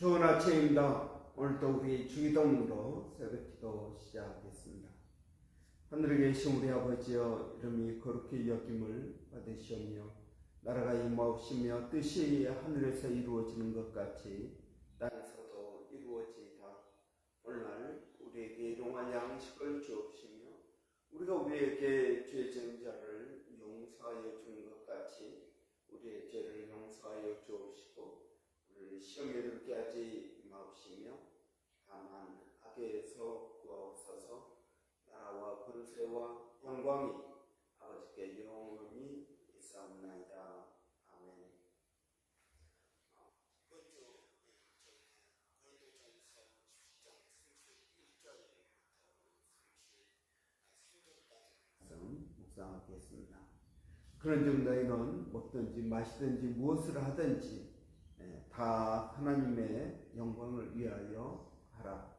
좋은 아침입니다. 오늘도 우리 주기도문으로 새벽기도 시작하겠습니다. 하늘에 계신 우리 아버지여, 이름이 거룩히 여김을 받으시오며 나라가 임하옵시며 뜻이 하늘에서 이루어지는 것 같이 땅에서도 이루어지이다. 오늘날 우리에게 일용할 양식을 주옵시며 우리가 우리에게 죄 지은 자를 용서하여 주는 것 같이 우리의 죄를 용서하여 주옵시고 우리를 시험에 들게 하지 마옵시며 다만 악에서 구하옵소서. 나라와 권세와 영광이 아버지께 영원히 있사옵나이다. 아멘. 묵상하겠습니다. 그런즉 너희는 먹든지 마시든지 무엇을 하든지 다 하나님의 영광을 위하여 하라.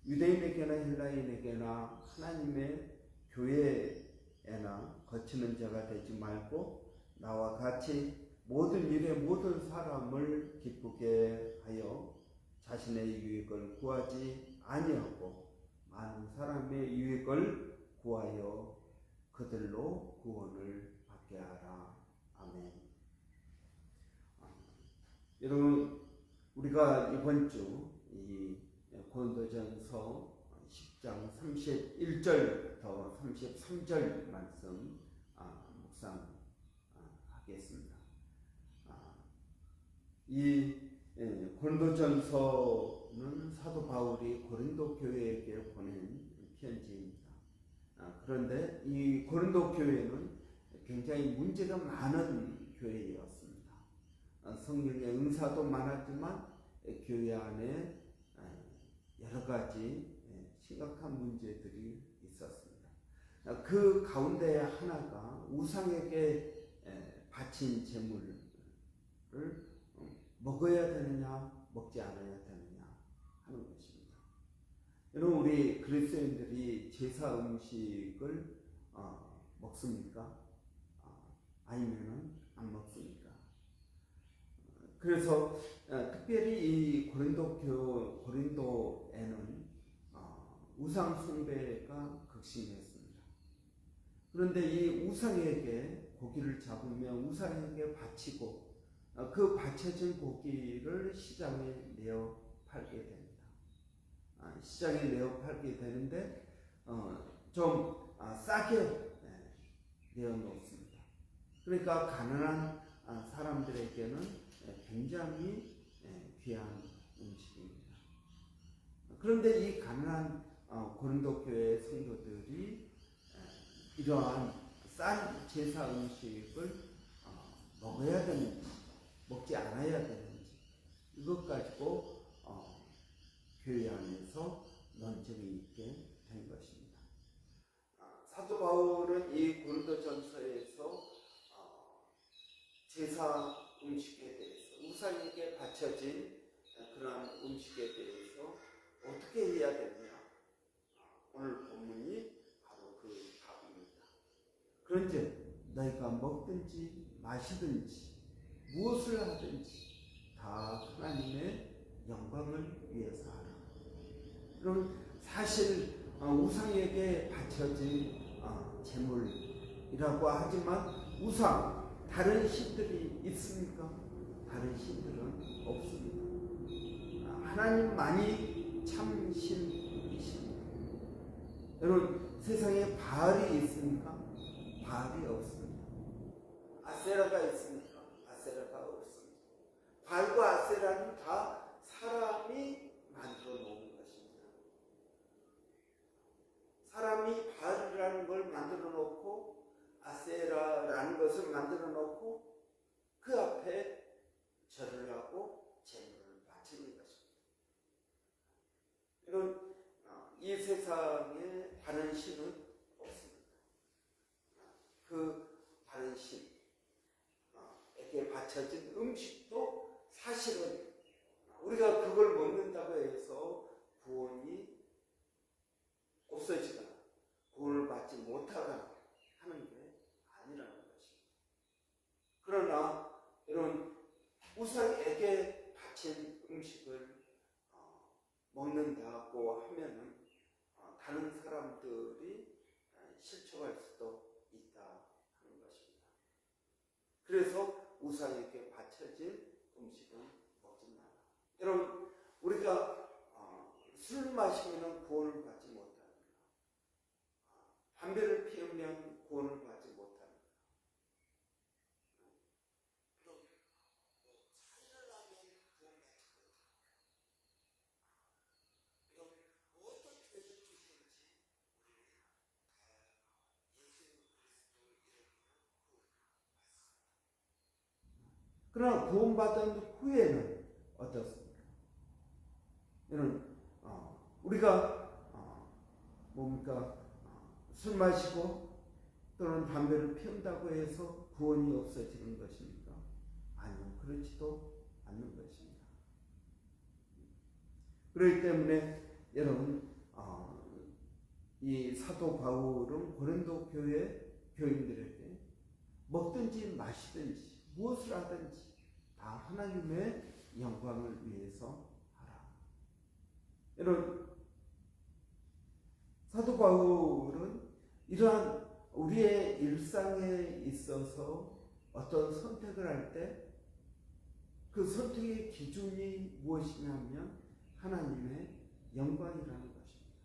유대인에게나 헬라인에게나 하나님의 교회에나 거치는 자가 되지 말고 나와 같이 모든 일에 모든 사람을 기쁘게 하여 자신의 유익을 구하지 아니하고 많은 사람의 유익을 구하여 그들로 구원을 받게 하라. 아멘. 여러분, 우리가 이번 주 이 고린도전서 10장 31절부터 33절 말씀 묵상하겠습니다. 이 고린도전서는 사도 바울이 고린도 교회에게 보낸 편지입니다. 그런데 이 고린도 교회는 굉장히 문제가 많은 교회였습니다. 성령의 은사도 많았지만 교회 안에 여러 가지 심각한 문제들이 있었습니다. 그 가운데 하나가 우상에게 바친 제물을 먹어야 되느냐 먹지 않아야 되느냐 하는 것입니다. 여러분, 우리 그리스도인들이 제사 음식을 먹습니까? 아니면 안 먹습니까? 그래서 특별히 이 고린도에는 우상 숭배가 극심했습니다. 그런데 이 우상에게 고기를 잡으면 우상에게 바치고 그 바쳐진 고기를 시장에 내어 팔게 됩니다. 시장에 내어 팔게 되는데 좀 싸게 내어 놓습니다. 그러니까 가난한 사람들에게는 굉장히 귀한 음식입니다. 그런데 이 가난한 고린도 교회 성도들이 이러한 싼 제사 음식을 먹어야 되는지 먹지 않아야 되는지 이것 가지고 교회 안에서 논쟁이 있게 된 것입니다. 사도 바울은 이 고린도전서에서 제사 음식에 대해서 우상에게 바쳐진 그러한 음식에 대해서 어떻게 해야 되느냐, 오늘 본문이 바로 그 답입니다. 그런즉 너희가 먹든지 마시든지 무엇을 하든지 다 하나님의 영광을 위해서 하라. 그럼 사실 우상에게 바쳐진 제물이라고 하지만 우상 다른 신들이 있습니까? 다른 신들은 없습니다. 하나님만이 참 신이십니다. 여러분, 세상에 바알이 있습니까? 바알이 없습니다. 아세라가 있습니까? 아세라가 없습니다. 바알과 아세라는 다 사람이 만들어 놓은 것입니다. 사람이 바알이라는 걸 만들어 놓고 아세라라는 것을 만들어 놓고 그 앞에 절을 하고 제물을 바치는 것입니다. 이런 이 세상에 다른 신은 없습니다. 그 다른 신에게 바쳐진 음식도 사실은 우리가 그걸 먹는다고 해서 구원이 없어지거나 구원을 받지 못하거나 하는 게 아니라는 것입니다. 그러나 이런 우상에게 바친 음식을 먹는다고 하면은 다른 사람들이 실족할 수도 있다 하는 것입니다. 그래서 우상에게 바쳐진 음식은 먹지 마라. 여러분, 우리가 술 마시면 구원을 받지 못합니다. 담배를 피우면 구원을 받지 못합니다. 그러나 구원받은 후에는 어떻습니까? 이런 우리가 뭡니까? 술 마시고 또는 담배를 피운다고 해서 구원이 없어지는 것입니까? 아니요, 그렇지도 않는 것입니다. 그렇기 때문에 여러분, 이 사도 바울은 고린도 교회 교인들에게 먹든지 마시든지 무엇을 하든지 다 하나님의 영광을 위해서 하라. 여러분, 사도 바울은 이러한 우리의 일상에 있어서 어떤 선택을 할 때 그 선택의 기준이 무엇이냐면 하나님의 영광이라는 것입니다.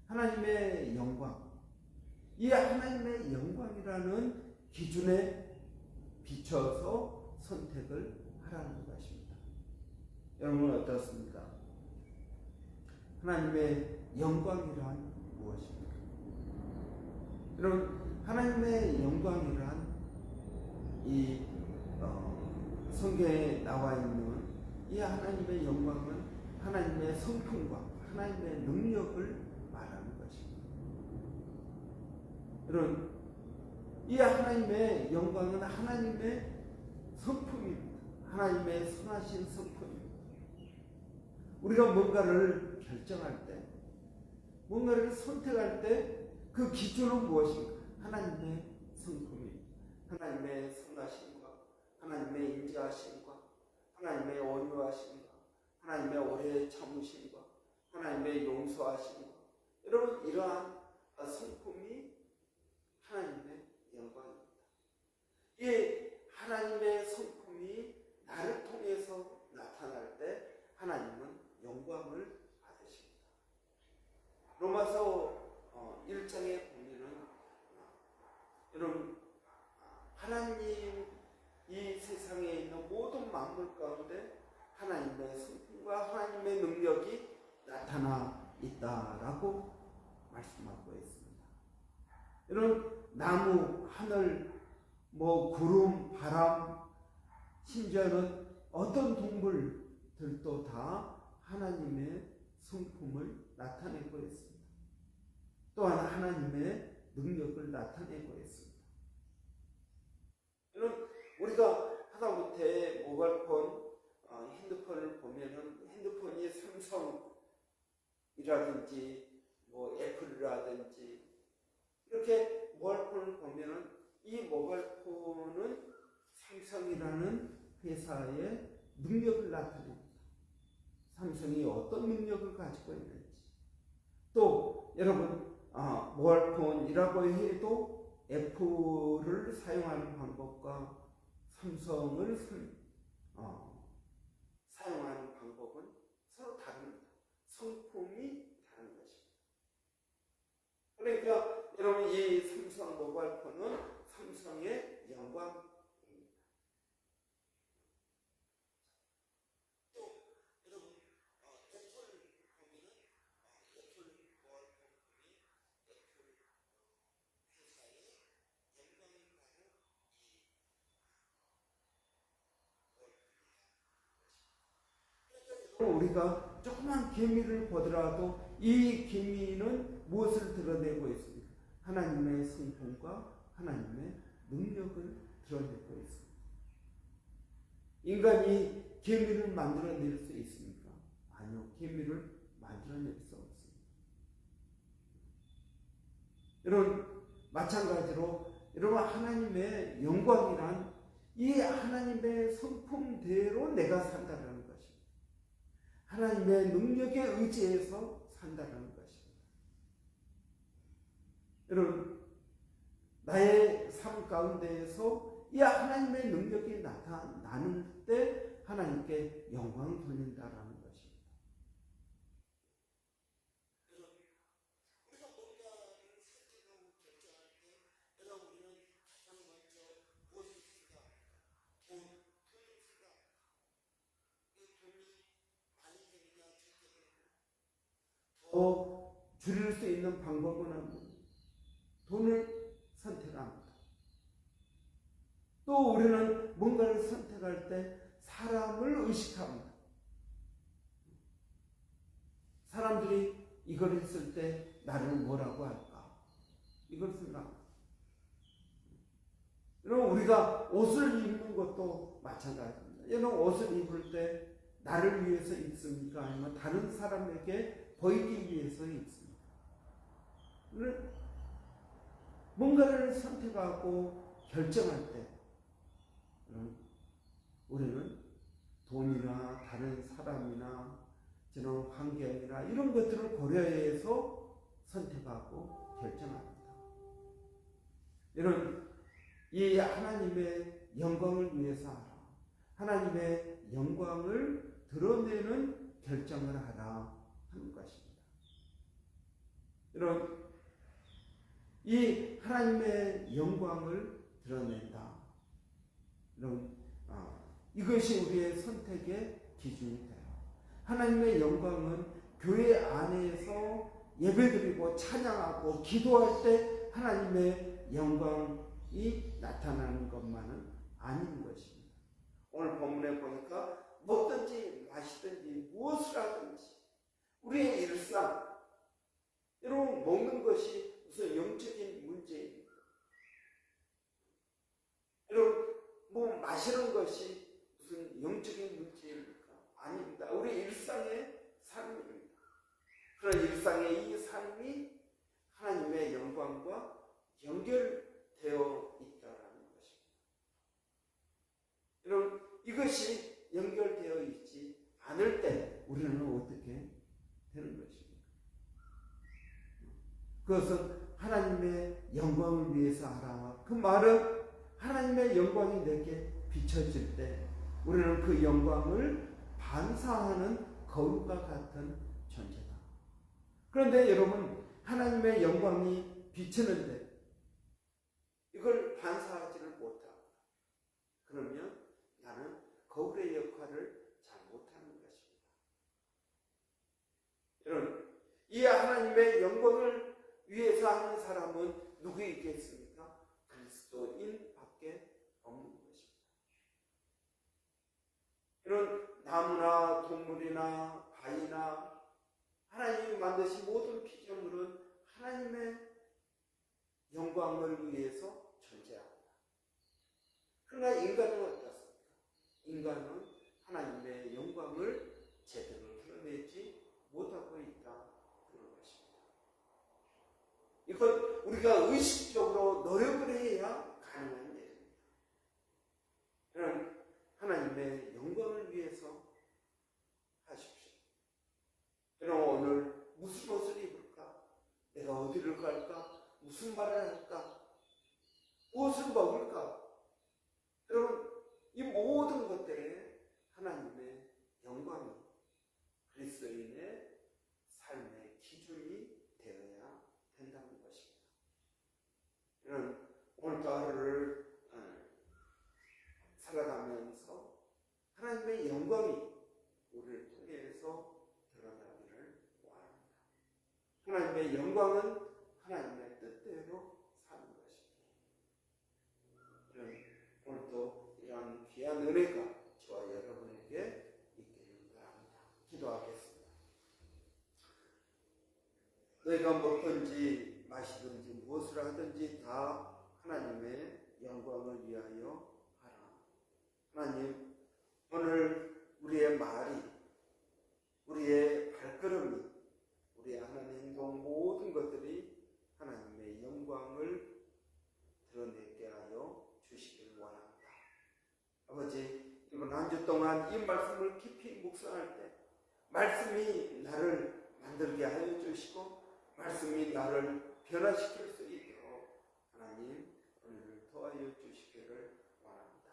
하나님의 영광. 이 하나님의 영광이라는 기준에 비춰서 선택을 하라는 것입니다. 여러분 어떻습니까? 하나님의 영광이란 무엇입니까? 여러분, 하나님의 영광이란 이 성경에 나와 있는 이 하나님의 영광은 하나님의 성품과 하나님의 능력을 말하는 것입니다. 여러분, 이 하나님의 영광은 하나님의 성품입니다. 하나님의 선하신 성품입니다. 우리가 뭔가를 결정할 때, 뭔가를 선택할 때 그 기준은 무엇입니까? 하나님의 성품입니다. 하나님의 선하심과 하나님의 인자하심과 하나님의 온유하심과 하나님의 오래 참으심과 하나님의 용서하심과 여러분, 이러한 성품이 하나님의 영광입니다. 이 하나님의 성품이 나를 통해서 나타날 때 하나님은 영광을 받으십니다. 로마서 1장에 보면은 여러분, 하나님 이 세상에 있는 모든 만물 가운데 하나님의 성품과 하나님의 능력이 나타나 있다라고 말씀하고 있습니다. 여러분, 나무, 하늘, 구름, 바람, 심지어는 어떤 동물들도 다 하나님의 성품을 나타내고 있습니다. 또한 하나님의 능력을 나타내고 있습니다. 여러분, 우리가 하다못해 모바일폰, 핸드폰을 보면은 핸드폰이 삼성이라든지 애플이라든지 이렇게 모바일폰을 보면은 이 모바일폰은 삼성이라는 회사의 능력을 나타냅니다. 삼성이 어떤 능력을 가지고 있는지. 또 여러분, 모바일폰이라고 해도 애플을 사용하는 방법과 삼성을 사용하는 방법은 서로 다릅니다. 성품이 다른 것입니다. 그러니까 여러분, 이 삼성 모바일폰은 삼성의 영광입니다. 또 여러분, 애플 보면은 애플 모바일폰이 애플 회사의 영광을 받는 우리가 조그만 개미를 보더라도 이 개미는 무엇을 드러내고 있습니까? 하나님의 성품과 하나님의 능력을 드러내고 있습니다. 인간이 개미를 만들어낼 수 있습니까? 아니요, 개미를 만들어낼 수 없습니다. 여러분, 마찬가지로 여러분, 하나님의 영광이란 이 하나님의 성품대로 내가 산다는 것입니다. 하나님의 능력에 의지해서 산다는 것입니다. 여러분, 나의 삶 가운데에서 이 하나님의 능력이 나타나는 때 하나님께 영광 돌린다라는 것입니다. 우리가 뭔가를 선택하고 결정할 때 여러분 우리는 가장 먼저 무엇을 생각합니까? 돈을 생각합니까? 이 돈이 많이 되느냐 더 줄일 수 있는 방법은 돈을 선택합니다. 또 우리는 뭔가를 선택할 때 사람을 의식합니다. 사람들이 이걸 했을 때 나를 뭐라고 할까? 이걸 생각합니다. 여러분, 우리가 옷을 입는 것도 마찬가지입니다. 여러분, 옷을 입을 때 나를 위해서 입습니까? 아니면 다른 사람에게 보이기 위해서 입습니까? 뭔가를 선택하고 결정할 때 우리는 돈이나 다른 사람이나 저런 환경이나 이런 것들을 고려해서 선택하고 결정합니다. 여러분, 이 하나님의 영광을 위해서 하라. 하나님의 영광을 드러내는 결정을 하라 하는 것입니다. 여러분, 이 하나님의 영광을 드러낸다. 여러분, 이것이 우리의 선택의 기준이 돼요. 하나님의 영광은 교회 안에서 예배드리고 찬양하고 기도할 때 하나님의 영광이 나타나는 것만은 아닌 것입니다. 오늘 본문에 보니까 먹든지 마시든지 무엇을 하든지 우리의 일상, 여러분, 먹는 것이 무슨 영적인 문제입니까? 여러분, 뭐 마시는 것이 무슨 영적인 문제입니까? 아닙니다. 우리 일상의 삶입니다. 그런 일상의 이 삶이 하나님의 영광과 연결되어 있다는 것입니다. 여러분, 이것이 연결되어 있지 않을 때 우리는 어떻게 되는 것입니까? 그것은 하나님의 영광을 위해서 하라. 그 말은 하나님의 영광이 내게 비춰질 때 우리는 그 영광을 반사하는 거울과 같은 존재다. 그런데 여러분, 하나님의 영광이 비치는데 이걸 반사하지를 못합니다. 그러면 나는 거울의 역할을 잘 못하는 것입니다. 여러분, 이 하나님의 영광을 위해서 하는 사람은 누구이겠습니까? 그리스도인 밖에 없는 것입니다. 이런 나무나 동물이나 바위나 하나님이 만드신 모든 피조물은 하나님의 영광을 위해서 존재합니다. 그러나 인간은 어떻습니까? 인간은 하나님의 영광을 제대로 드러내지 못하고 있다. 그런 것입니다. 이건 우리가 의식적으로 노력을 해야 가능한 일입니다. 그럼 하나님의 영광을 위해서 하십시오. 여러분, 오늘 무슨 옷을 입을까? 내가 어디를 갈까? 무슨 말을 할까? 무엇을 먹을까? 여러분, 이 모든 것들에 하나님의 영광이 그리스도인의 삶의 기준이 되어야 된다는 것입니다. 여러분, 오늘도 하루를 살아가면서 하나님의 영광이 우리를 통해서 드러나기를 원합니다. 하나님의 영광은 하나님의 뜻대로 사는 것입니다. 오늘도 이런 귀한 은혜가 저와 여러분에게 있기를 바랍니다. 기도하겠습니다. 너희가 먹든지 마시든지 무엇을 하든지 다 하나님의 영광을 위하여 하라. 하나님, 오늘 우리의 말이, 우리의 발걸음이, 우리의 하는 행동 모든 것들이 하나님의 영광을 드러내게 하여 주시기를 원합니다. 아버지, 이번 한 주 동안 이 말씀을 깊이 묵상할 때 말씀이 나를 만들게 하여 주시고 말씀이 나를 변화시킬 수 있도록 하나님 오늘 도와여 주시기를 원합니다.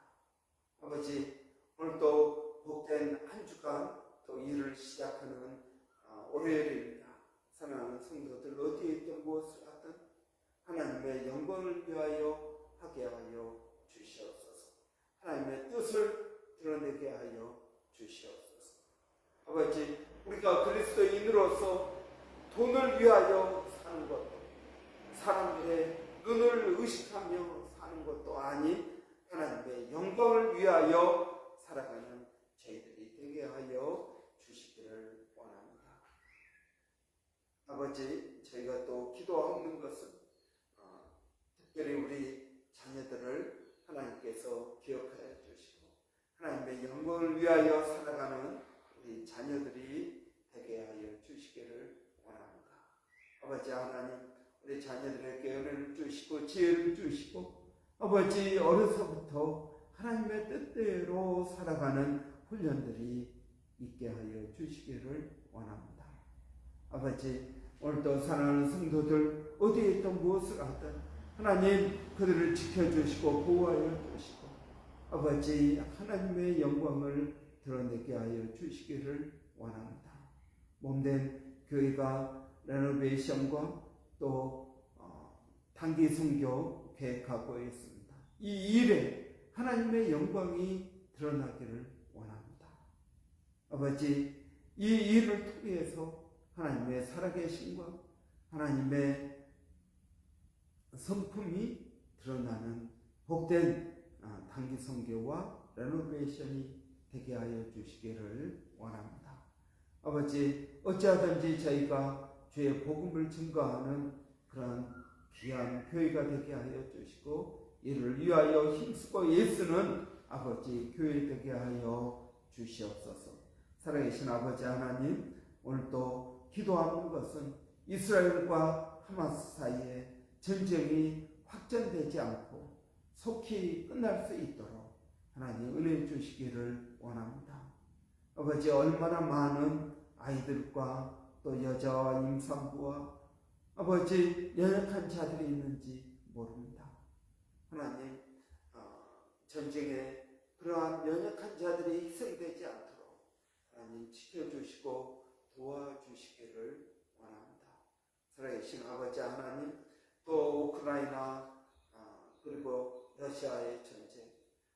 아버지, 오늘도 복된 한 주간 또 일을 시작하는 월요일입니다. 사랑하는 성도들, 어디에 있든 무엇을 하든 하나님의 영광을 위하여 하게 하여 주시옵소서. 하나님의 뜻을 드러내게 하여 주시옵소서. 아버지, 우리가 그리스도인으로서 돈을 위하여 사는 것도, 사람들의 눈을 의식하며 사는 것도 아닌 하나님의 영광을 위하여 살아가는 저희들이 되게 하여 주시기를 원합니다. 아버지, 저희가 또 기도하는 것은 특별히 우리 자녀들을 하나님께서 기억하여 주시고 하나님의 영광을 위하여 살아가는 우리 자녀들이 되게 하여 주시기를 원합니다. 아버지 하나님, 우리 자녀들에게 은혜를 주시고 지혜를 주시고 아버지, 어려서부터 하나님의 뜻대로 살아가는 훈련들이 있게 하여 주시기를 원합니다. 아버지, 오늘도 사랑하는 성도들 어디에 있든 무엇을 하든 하나님 그들을 지켜주시고 보호하여 주시고 아버지 하나님의 영광을 드러내게 하여 주시기를 원합니다. 몸된 교회가 레노베이션과 또 단기 선교 계획하고 있습니다. 이 일에 하나님의 영광이 드러나기를 원합니다. 아버지, 이 일을 통해서 하나님의 살아계심과 하나님의 성품이 드러나는 복된 단기 선교와 레노베이션이 되게 하여 주시기를 원합니다. 아버지, 어찌하든지 저희가 주의 복음을 증거하는 그런 귀한 교회가 되게 하여 주시고 이를 위하여 힘쓰고 예수는 아버지 교회 되게 하여 주시옵소서. 살아계신 아버지 하나님, 오늘도 기도하는 것은 이스라엘과 하마스 사이에 전쟁이 확전되지 않고 속히 끝날 수 있도록 하나님 은혜 주시기를 원합니다. 아버지, 얼마나 많은 아이들과 또 여자와 임산부와 아버지 연약한 자들이 있는지 모릅니다. 하나님, 전쟁에 그러한 연약한 자들이 희생되지 않도록 하나님 지켜주시고 도와주시기를 원합니다. 살아계신 아버지 하나님, 또 우크라이나 그리고 러시아의 전쟁,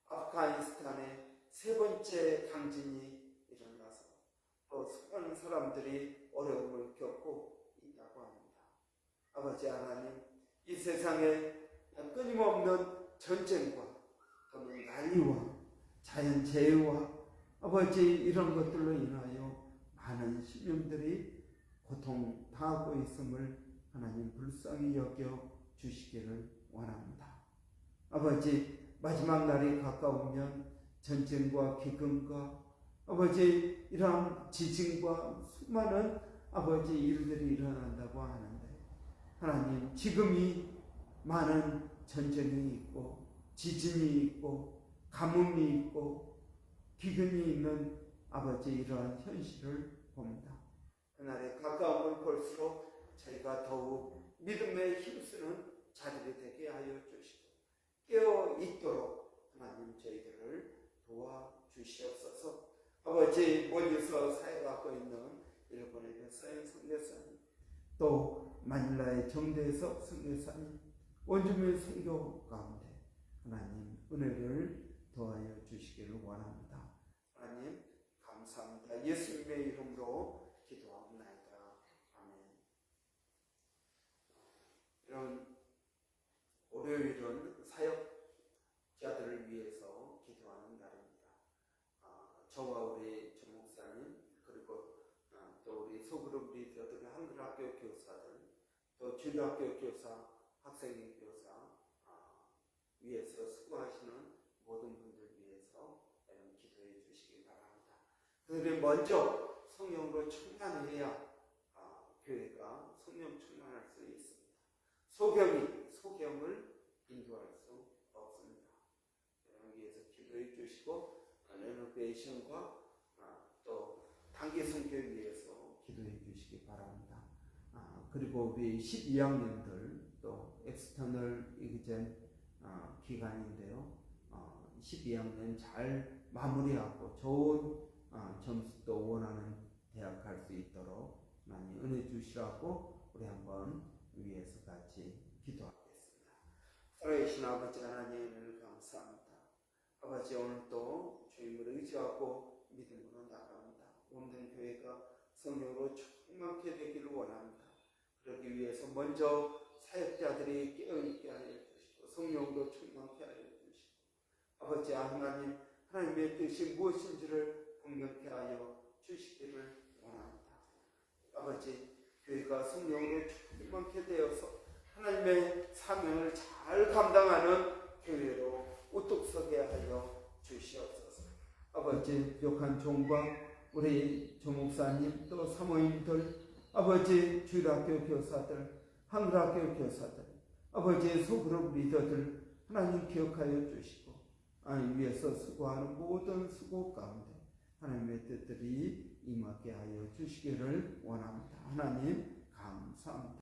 아프가니스탄의 세 번째 강진이 일어나서 또 수많은 사람들이 어려움을 겪고 있다고 합니다. 아버지 하나님, 이 세상에 끊임없는 전쟁과 또는 난리와 자연재해와 아버지 이런 것들로 인하여 많은 시민들이 고통당하고 있음을 하나님 불쌍히 여겨 주시기를 원합니다. 아버지, 마지막 날이 가까우면 전쟁과 기근과 아버지 이러한 지진과 수많은 아버지 일들이 일어난다고 하는데 하나님, 지금이 많은 전쟁이 있고 지진이 있고 가뭄이 있고 기근이 있는 아버지 이러한 현실을 봅니다. 그날의 가까움을 볼수록 저희가 더욱 믿음에 힘쓰는 자들이 되게 하여 주시고 깨어 있도록 하나님 저희들을 도와주시옵소서. 아버지, 멀리서 사역하고 있는 일본의 백사연 선교사님, 또 마닐라의 정대석 선교사님, 원주민 선교 가운데 하나님 은혜를 더하여 주시기를 원합니다. 하나님 감사합니다. 예수님의 이름으로 기도합니다. 아멘. 이런 월요일은 사역자들을 위해서 기도하는 날입니다. 저와 우리 전 목사님 그리고 또 우리 소그룹 리더들, 한글학교 교사들, 또 주일학교 교사, 학생인 교사 위해서 수고하시는 모든 분들 위해서 기도해 주시기 바랍니다. 그들이 먼저 성령으로 충만해야 교회가 성령 충만할 수 있습니다. 소경을 인도할 수 없습니다. 위해서 기도해 주시고 레노베이션과 또 한계성교회 위해서 기도해 주시기 바랍니다. 그리고 우리 12학년들 또 엑스터널 이그젠 기간인데요. 12학년 잘 마무리하고 좋은 점수도 원하는 대학 갈 수 있도록 많이 은혜 주시라고 우리 한번 위에서 같이 기도하겠습니다. 살아계신 아버지 하나님을 감사합니다. 아버지 오늘도 주님을 의지하고 믿음으로 나아갑니다. 모든 교회가 성령으로 충만케 되기를 원합니다. 그러기 위해서 먼저 사역자들이 깨어있게 하여 주시고 성령으로 충만케 하여 주시고 아버지 하나님 하나님의 뜻이 무엇인지를 분명케 하여 주시기를 원합니다. 아버지 교회가 성령으로 충만케 되어서 하나님의 사명을 잘 감당하는 교회로 우뚝 서게 하여 주시옵소서. 아버지 부족한 종과 우리 조목사님 또 사모님들 아버지 주일학교 교사들 한글학교 교사들 아버지 소그룹 리더들 하나님 기억하여 주시고 하나님 위해서 수고하는 모든 수고 가운데 하나님의 뜻들이 임하게 하여 주시기를 원합니다. 하나님 감사합니다.